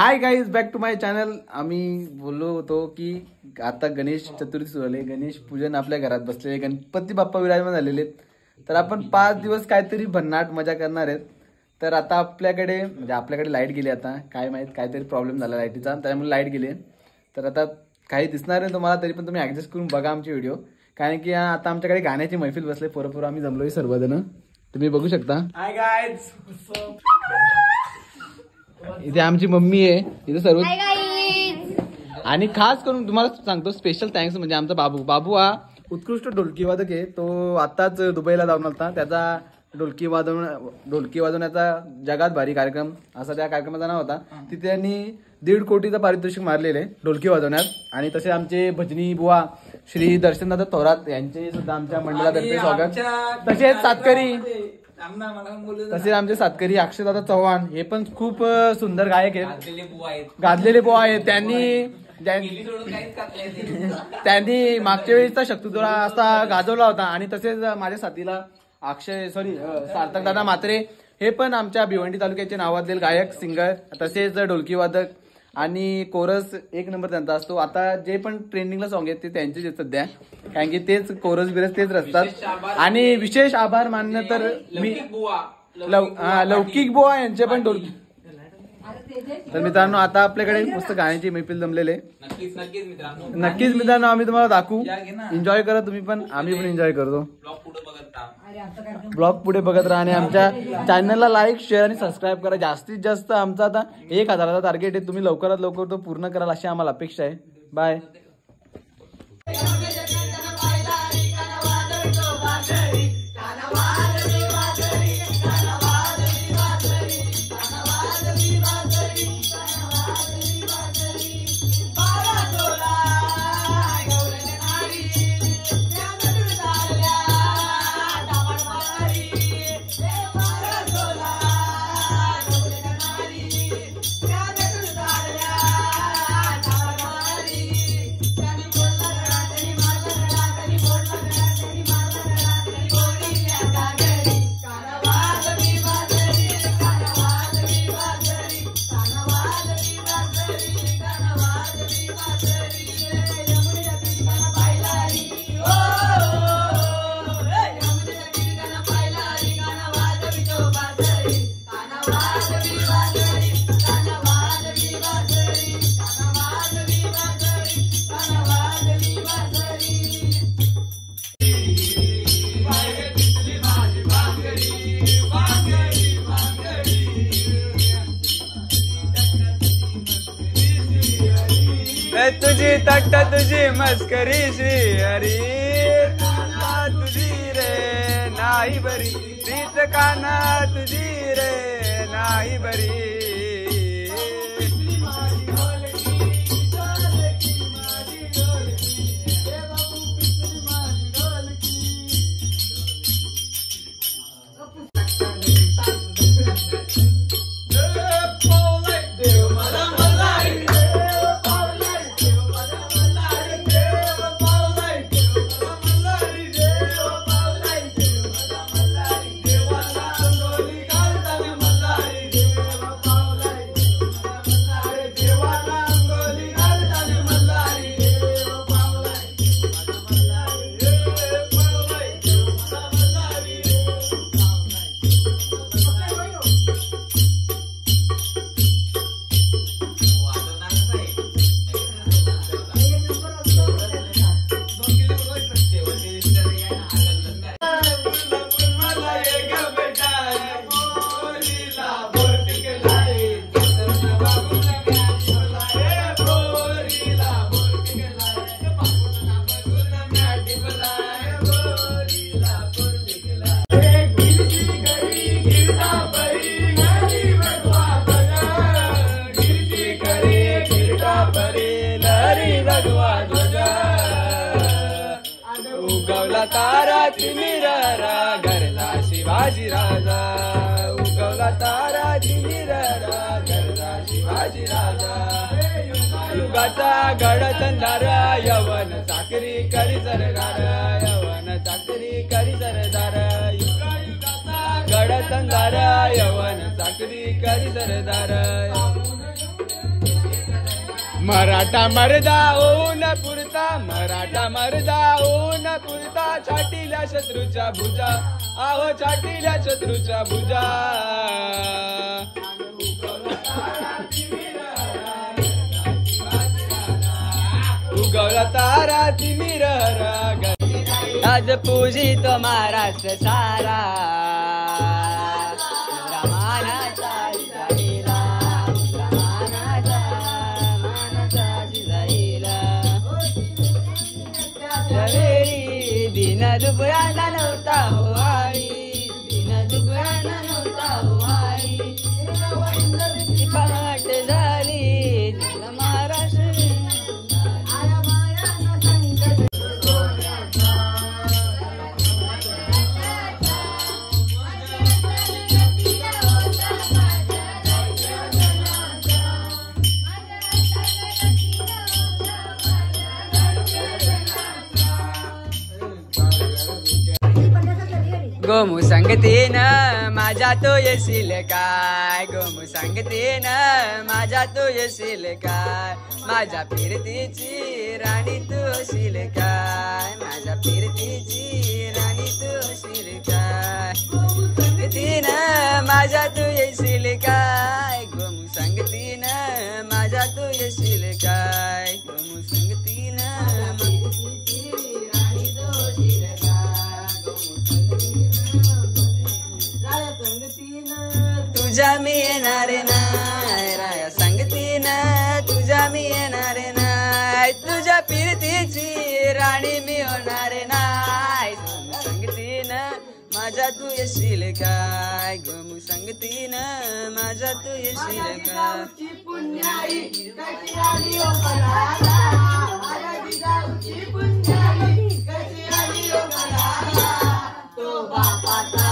High guys, back to my channel. आम्ही बोललो होतो की आता गणेश चतुर्थी सुरू झाली, गणेश पूजन आपल्या घरात बसलेले, गणपती बाप्पा विराजमान झालेले, तर आपण 5 दिवस काहीतरी भन्नाट मजा करणार आहेत. तर आता आपल्याकडे लाईट गेली, आता काय माहित काहीतरी प्रॉब्लेम झाला लाईटीचा, त्यामुळे लाईट गेली. तर आता काही दिसणार नाही तुम्हाला, तरी पण तुम्ही ऍडजस्ट करून बघा आमचे व्हिडिओ, कारण की आता आमच्याकडे गाण्याची मैफिल बसले. पोरं आम्ही जमलोय सर्वजण, तुम्ही बघू शकता. हाय गाईज, इथे आमची मम्मी आहे, इथे सर्व. आणि खास करून तुम्हाला सांगतो स्पेशल थँक्स म्हणजे आमचा बाबू हा उत्कृष्ट ढोलकी वादक आहे. तो आताच दुबईला जाऊन आला, त्याचा ढोलकी वाजवण्याचा जगात भारी कार्यक्रम असा त्या कार्यक्रमाचा नाव होता. तिथे त्यांनी 1.5 कोटीचं पारितोषिक मारलेले ढोलकी वाजवण्यात. आणि तसे आमचे भजनी बुवा श्री दर्शनदादा थोरात यांचे सुद्धा आमच्या मंडळातर्फे स्वागत. तसेच आमचे सातकरी अक्षयदादा चव्हाण हे पण खूप सुंदर गायक आहेत, गाजलेले बुवा आहेत. त्यांनी मागच्या वेळेसचा शक्तिदोरा असा गाजवला होता. आणि तसेच माझ्या साथीला सार्थक दादा मात्रे हे पण आमच्या भिवंडी तालुक्याचे नावाजलेले गायक सिंगर, तसेच ढोलकी वादक आणि कोरस 1 नंबर त्यांचा असतो. आता जे पण ट्रेंडिंगला सॉंग आहेत ते त्यांचेच आहेत सध्या, कारण की तेच कोरस बिरस तेच रचतात. आणि विशेष आभार मानणं तर मी लौकिक बुवा यांचे पण ढोलकी. तर मित्रांनो, आता आपल्याकडे मस्त गाण्याची मैफिल जमलेले, नक्कीच मित्रांनो आम्ही तुम्हाला दाखवू. एन्जॉय करा तुम्ही पण, आम्ही पण एन्जॉय करतो. ब्लॉग पुढे बघत राहा आणि आमच्या चॅनलला लाईक, शेअर आणि सबस्क्राईब करा. जास्तीत जास्त आमचा आता 1000चा टार्गेट आहे, तुम्ही लवकरात लवकर तो पूर्ण कराल अशी आम्हाला अपेक्षा आहे. बाय. तुझी तट्ट तुझी मस्करी श्री हरी, तुझी रे नाही बरी प्रीत काना, तुझी रे नाही बरी. उगवला तारा तिमिरारा घरला शिवाजी राजा, उगवला तारा तिमिरारा घरला शिवाजी राजा. युगाचा गडचंदार यवन चाकरी करी सरदार, यवन चाकरी करी सरदार. युगाचा गडचंदार यवन चाकरी करी सरदार. मराठा मर्दा होऊन पुरता, मराठा मर्दा होऊन पुरता, छाटील्या शत्रूच्या भुजा, आहो छाटील्या शत्रूच्या भुजा. उगवला तारा तिमिरहरा, आज पूजितो महाराष्ट्र सारा. मानाचा जिजाईला, मानाचा जिजाईला. त्यावेळी दिन दुबळ्याला नव्हता होवाळी, दिन दुबळ्याला नव्हता होवाळी. पहाट झाली महाराष्ट्र. गोमू संगतीन माझ्या तो येशील काय, गोमू संगतीन माझ्या तो येशील काय. माझ्या फिरतीची राणी तू होशील काय, माझ्या फिरतीची राणी तू होशील काय. संगतीन माझ्या तू येशील काय, गोमू संगतीन माझ्या तू येशील काय. गोमू संगतीन तुझ्या मी येणार नाही, राया संगतीनं तुझ्या मी येणार नाही. तुझ्या फिरतीची राणी मी होणार नाही. संगतीनं माझ्या तू येशील काय, गोमू संगतीनं माझ्या तू येशील काय. तो बापाचा